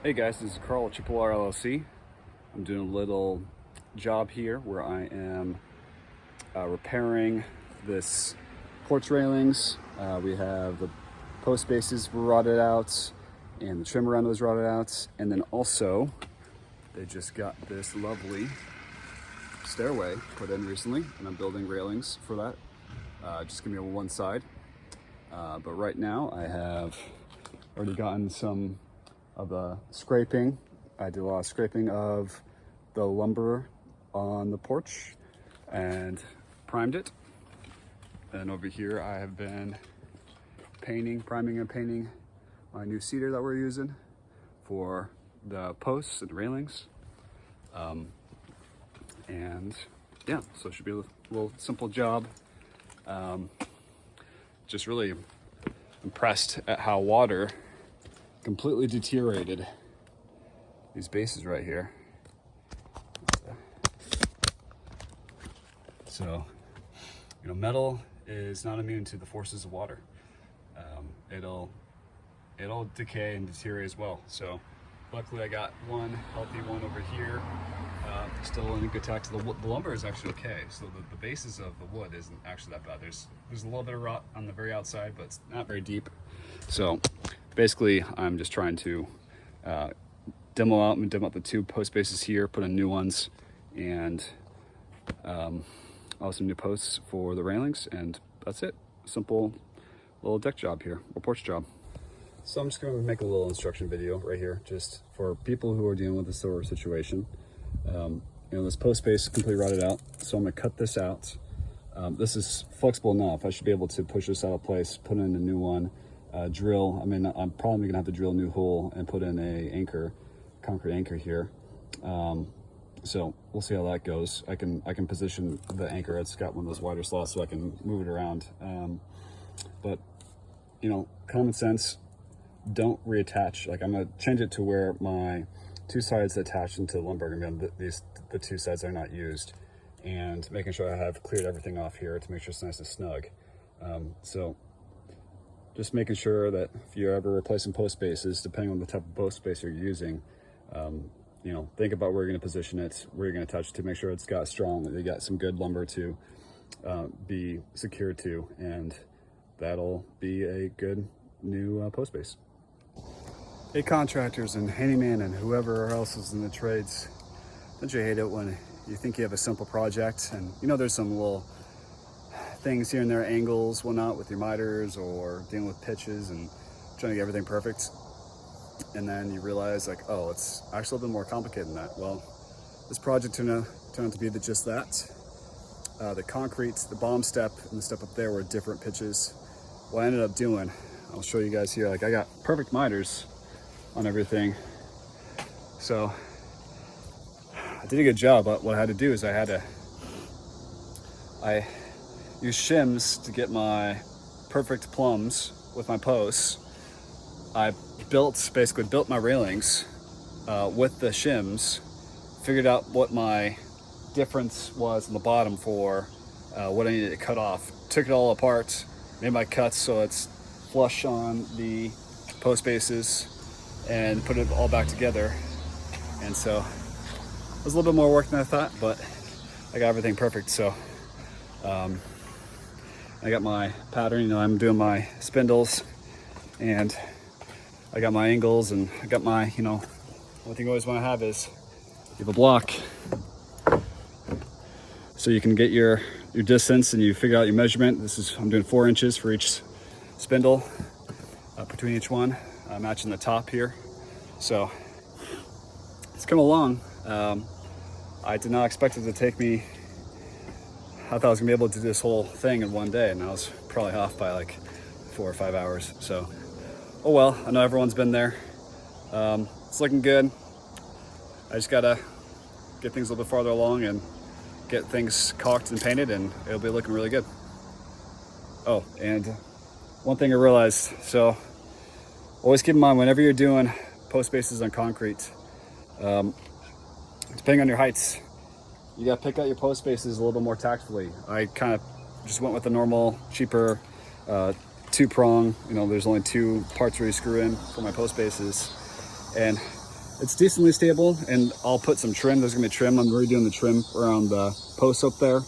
Hey guys, this is Carl at Triple R LLC. I'm doing a little job here where I am repairing this porch railings. We have the post bases rotted out and the trim around those rotted out. And then also, they just got this lovely stairway put in recently, and I'm building railings for that. Just gonna be on one side. But right now I have already gotten some of the scraping. I did a lot of scraping of the lumber on the porch and primed it. And over here I have been priming and painting my new cedar that we're using for the posts and railings. And yeah, so it should be a little simple job. Just really impressed at how water completely deteriorated these bases right here. So, metal is not immune to the forces of water. It'll decay and deteriorate as well. So, luckily I got one healthy one over here, still in good tact. The lumber is actually okay. So the bases of the wood isn't actually that bad. There's a little bit of rot on the very outside, but it's not very deep. So basically, I'm just trying to demo out the two post bases here, put in new ones, and also new posts for the railings, and that's it. Simple little deck job here, or porch job. So I'm just going to make a little instruction video right here, just for people who are dealing with this sort of situation. This post base is completely rotted out, so I'm going to cut this out. This is flexible enough. I should be able to push this out of place, put in a new one. Drill. I'm probably gonna have to drill a new hole and put in a concrete anchor here. So we'll see how that goes. I can position the anchor. It's got one of those wider slots, so I can move it around. But common sense. Don't reattach. Like, I'm gonna change it to where my two sides attached into the lumber are gonna be on the two sides that are not used, and making sure I have cleared everything off here to make sure it's nice and snug. So just making sure that if you're ever replacing post bases, depending on the type of post base you're using, think about where you're going to position it, where you're going to touch to make sure it's got strong, that you got some good lumber to be secured to, and that'll be a good new post base. Hey contractors and handyman and whoever else is in the trades, don't you hate it when you think you have a simple project and there's some little things here and there, angles, whatnot, with your miters or dealing with pitches and trying to get everything perfect, and then you realize, like, oh, it's actually a little bit more complicated than that. Well, this project turned out to be just that. The concrete, the bottom step and the step up there were different pitches. What I ended up doing, I'll show you guys here. Like, I got perfect miters on everything, so I did a good job. But what I had to do is I use shims to get my perfect plumbs with my posts. I basically built my railings with the shims, figured out what my difference was in the bottom for what I needed to cut off. Took it all apart, made my cuts so it's flush on the post bases, and put it all back together. And so it was a little bit more work than I thought, but I got everything perfect. So I got my pattern, I'm doing my spindles, and I got my angles, and I got my, one thing you always want to have is you have a block, so you can get your distance and you figure out your measurement. I'm doing 4 inches for each spindle between each one, matching the top here. So it's come along. I did not expect it to take me, I thought I was gonna be able to do this whole thing in one day, and I was probably off by like 4 or 5 hours. So, oh well, I know everyone's been there. It's looking good. I just gotta get things a little bit farther along and get things caulked and painted, and it'll be looking really good. Oh, and one thing I realized, so always keep in mind whenever you're doing post bases on concrete, depending on your heights, you gotta pick out your post bases a little bit more tactfully. I kind of just went with the normal, cheaper 2-prong. There's only 2 parts where you screw in for my post bases, and it's decently stable, and I'll put some trim. There's gonna be trim. I'm redoing the trim around the posts up there.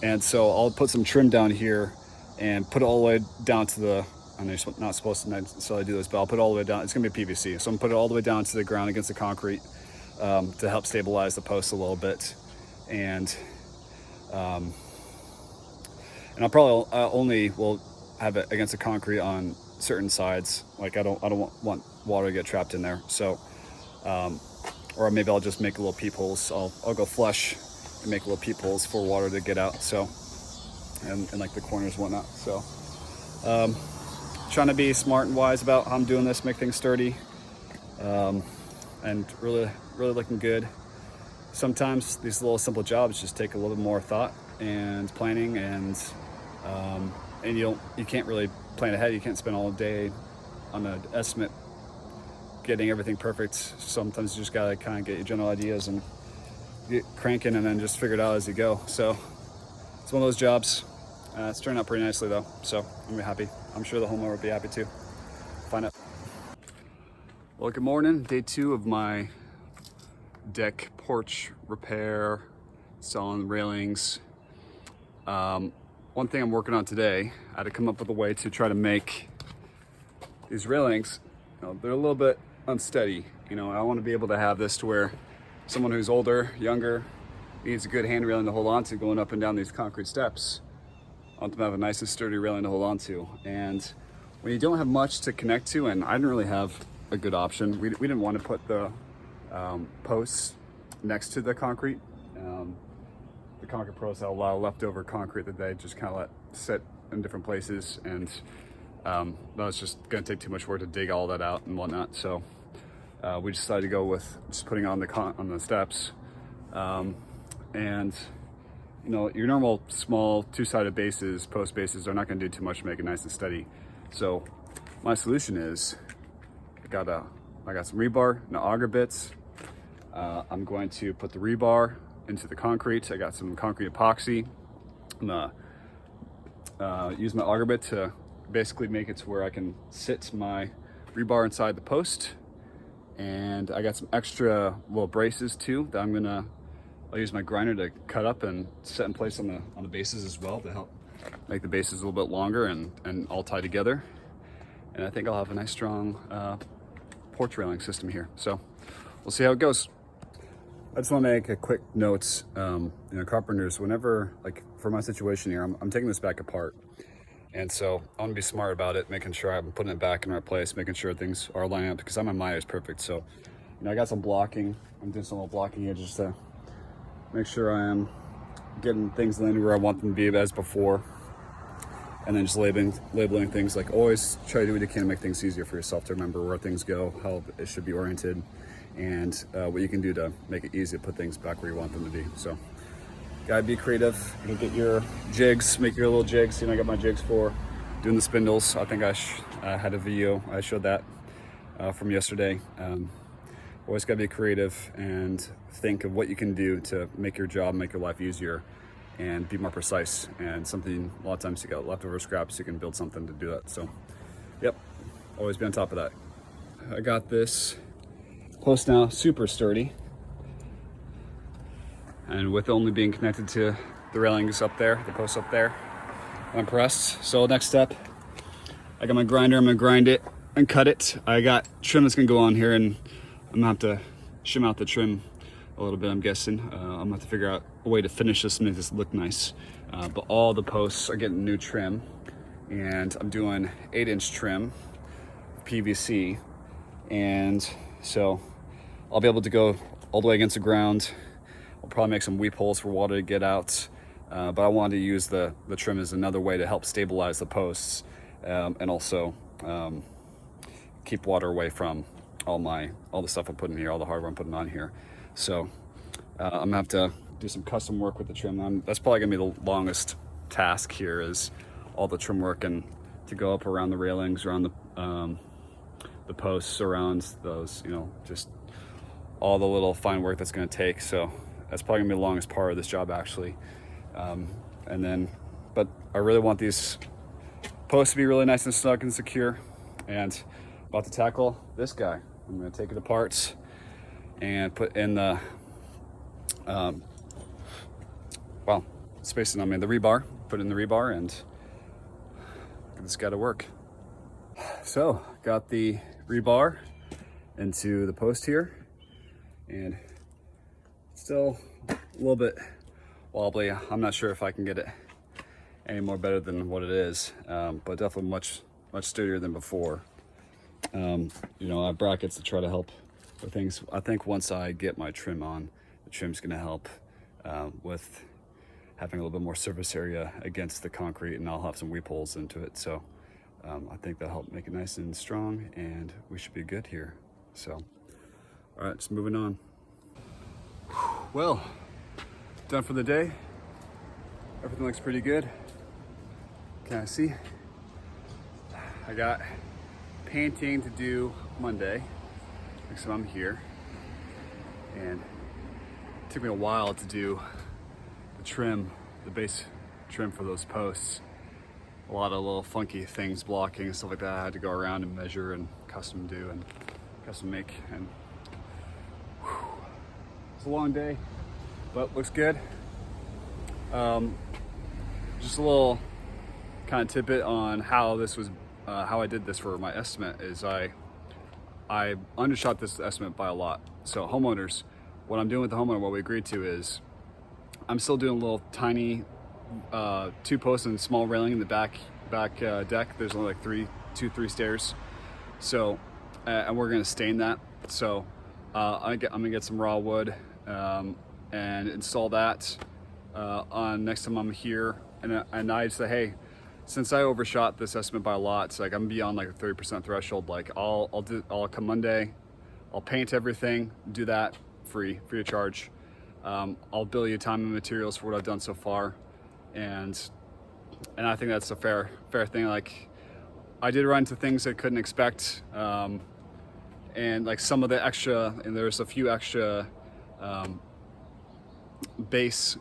And so I'll put some trim down here and put it all the way down to the, I know you're not supposed to necessarily do this, but I'll put it all the way down. It's gonna be PVC. So I'm gonna put it all the way down to the ground against the concrete to help stabilize the post a little bit. And I'll probably only will have it against the concrete on certain sides. Like I don't want water to get trapped in there. So, or maybe I'll just make little peepholes. I'll go flush and make little peepholes for water to get out. So, and like the corners and whatnot. So, trying to be smart and wise about how I'm doing this, make things sturdy, and really looking good. Sometimes these little simple jobs just take a little bit more thought and planning, and you can't really plan ahead. You can't spend all day on an estimate getting everything perfect. Sometimes you just gotta kind of get your general ideas and get cranking, and then just figure it out as you go. So it's one of those jobs. It's turned out pretty nicely though, so I'm gonna be happy. I'm sure the homeowner will be happy too. Find out. Well, good morning. Day 2 of my deck porch repair, installing railings. One thing I'm working on today, I had to come up with a way to try to make these railings, they're a little bit unsteady. I want to be able to have this to where someone who's older, younger, needs a good hand railing to hold on to going up and down these concrete steps. I want them to have a nice and sturdy railing to hold on to. And when you don't have much to connect to, and I didn't really have a good option, we didn't want to put the posts next to the concrete. The concrete pros have a lot of leftover concrete that they just kind of let sit in different places, and that was just going to take too much work to dig all that out and whatnot. So we decided to go with just putting on the steps, and your normal small two-sided bases, post bases, are not going to do too much to make it nice and steady. So my solution is I got some rebar and auger bits. I'm going to put the rebar into the concrete. I got some concrete epoxy. I'm gonna use my auger bit to basically make it to where I can sit my rebar inside the post. And I got some extra little braces too that I'll use my grinder to cut up and set in place on the bases as well, to help make the bases a little bit longer and all tie together. And I think I'll have a nice strong porch railing system here. So we'll see how it goes. I just want to make a quick note. Carpenters, whenever, like for my situation here, I'm taking this back apart. And so I want to be smart about it, making sure I'm putting it back in the right place, making sure things are lining up, because my mind is perfect. So, I got some blocking. I'm doing some little blocking here just to make sure I am getting things landed where I want them to be as before. And then just labeling things, like always try to do what you can to make things easier for yourself to remember where things go, how it should be oriented, and what you can do to make it easy to put things back where you want them to be. So gotta be creative. You can get your jigs, make your little jigs. I got my jigs for doing the spindles. I think I had a video, I showed that from yesterday. Always gotta be creative and think of what you can do to make your job, make your life easier, and be more precise. And a lot of times you got leftover scraps, you can build something to do that. So yep, always be on top of that. I got this post now, super sturdy, and with only being connected to the railings up there, the posts up there, I'm impressed. So next step, I got my grinder. I'm gonna grind it and cut it. I got trim that's gonna go on here, and I'm gonna have to shim out the trim a little bit, I'm guessing. I'm gonna have to figure out a way to finish this and make this look nice. But all the posts are getting new trim, and I'm doing 8-inch trim, PVC, and so I'll be able to go all the way against the ground. I'll probably make some weep holes for water to get out, but I wanted to use the trim as another way to help stabilize the posts, and also keep water away from all the stuff I'm putting here, all the hardware I'm putting on here. So I'm gonna have to do some custom work with the trim. That's probably gonna be the longest task here, is all the trim work and to go up around the railings, around the posts, around those, just all the little fine work that's gonna take. So that's probably gonna be the longest part of this job, actually. But I really want these posts to be really nice and snug and secure. And about to tackle this guy. I'm gonna take it apart and put in the, spacing on me, the rebar, put in the rebar and get this guy to work. So, got the rebar into the post here, and still a little bit wobbly. I'm not sure if I can get it any more better than what it is, but definitely much sturdier than before. You know, I have brackets to try to help with things. I think once I get my trim on, the trim's gonna help with having a little bit more surface area against the concrete, and I'll have some weep holes into it. So I think that'll help make it nice and strong, and we should be good here. So, all right, just moving on. Well, done for the day. Everything looks pretty good. Can I see? I got painting to do Monday, so I'm here. And it took me a while to do the trim, the base trim for those posts. A lot of little funky things blocking and stuff like that. I had to go around and measure and custom do and custom make. And it's a long day, but looks good. Just a little kind of tidbit on how this was, how I did this for my estimate is I undershot this estimate by a lot. So homeowners, what I'm doing with the homeowner, what we agreed to is I'm still doing a little tiny 2 posts and small railing in the back deck. There's only like 3 stairs. So, and we're gonna stain that. So I'm gonna get some raw wood and install that on next time I'm here. And I say, hey, since I overshot this estimate by a lot, it's like I'm beyond like a 30% threshold. Like I'll come Monday, I'll paint everything, do that free of charge. I'll bill you time and materials for what I've done so far, and I think that's a fair thing. Like I did run into things I couldn't expect, and like some of the extra, and there's a few extra base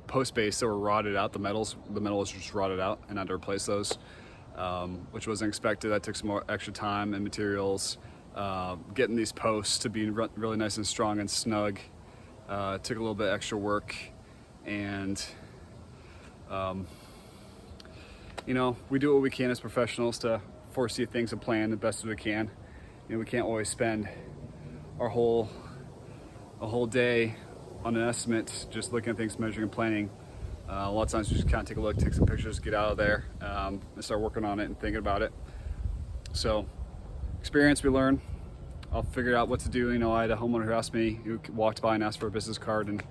post base that were rotted out. The metal was just rotted out, and I had to replace those, which wasn't expected. That took some more extra time and materials. Getting these posts to be really nice and strong and snug took a little bit extra work, and you know, we do what we can as professionals to foresee things and plan the best as we can. You know, we can't always spend a whole day on an estimate just looking at things, measuring and planning. A lot of times we just kind of take a look, take some pictures, get out of there, and start working on it and thinking about it. So experience, we learn. I'll figure out what to do. You know, I had a homeowner who asked me, who walked by and asked for a business card, and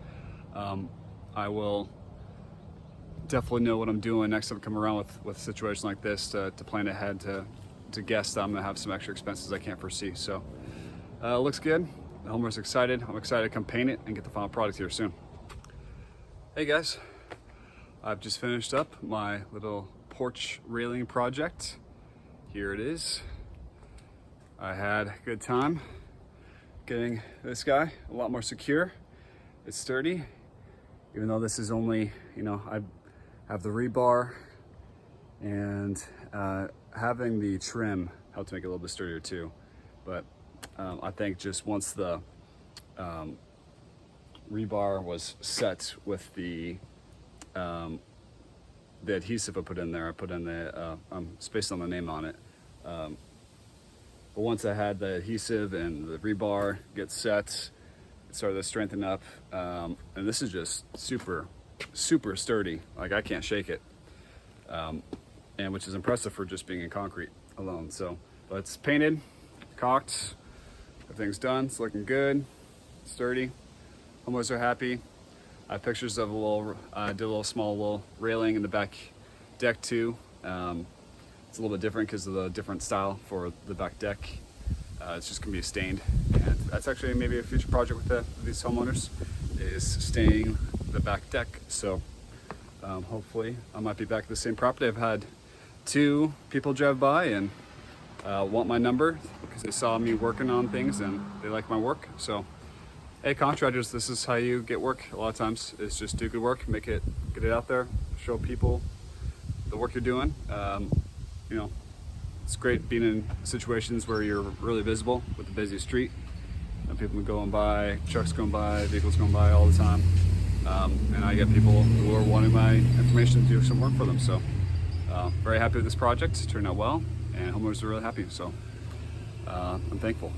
I will definitely know what I'm doing next time I come around with a situation like this to plan ahead, to guess that I'm gonna have some extra expenses I can't foresee. So looks good. The homeowner's excited. I'm excited to come paint it and get the final product here soon. Hey guys, I've just finished up my little porch railing project. Here it is. I had a good time getting this guy a lot more secure. It's sturdy, even though this is only, you know, I have the rebar, and having the trim helped make it a little bit sturdier too. But I think just once the rebar was set with the adhesive I put in there, I put in the, I'm spaced on the name on it. But once I had the adhesive and the rebar get set, it started to strengthen up. And this is just super sturdy. Like I can't shake it. And which is impressive for just being in concrete alone. So, but it's painted, caulked, everything's done. It's looking good, sturdy. Homeowners are happy. I have pictures of I did a little small railing in the back deck too. It's a little bit different because of the different style for the back deck. It's just gonna be stained, and that's actually maybe a future project with these homeowners, is staining the back deck. So hopefully I might be back at the same property. I've had 2 people drive by and want my number because they saw me working on things and they like my work. So hey contractors, this is how you get work. A lot of times it's just do good work, get it out there, show people the work you're doing. You know, It's great being in situations where you're really visible with a busy street. And people going by, trucks going by, vehicles going by all the time. And I get people who are wanting my information to do some work for them. So very happy with this project. It turned out well, and homeowners are really happy. So I'm thankful.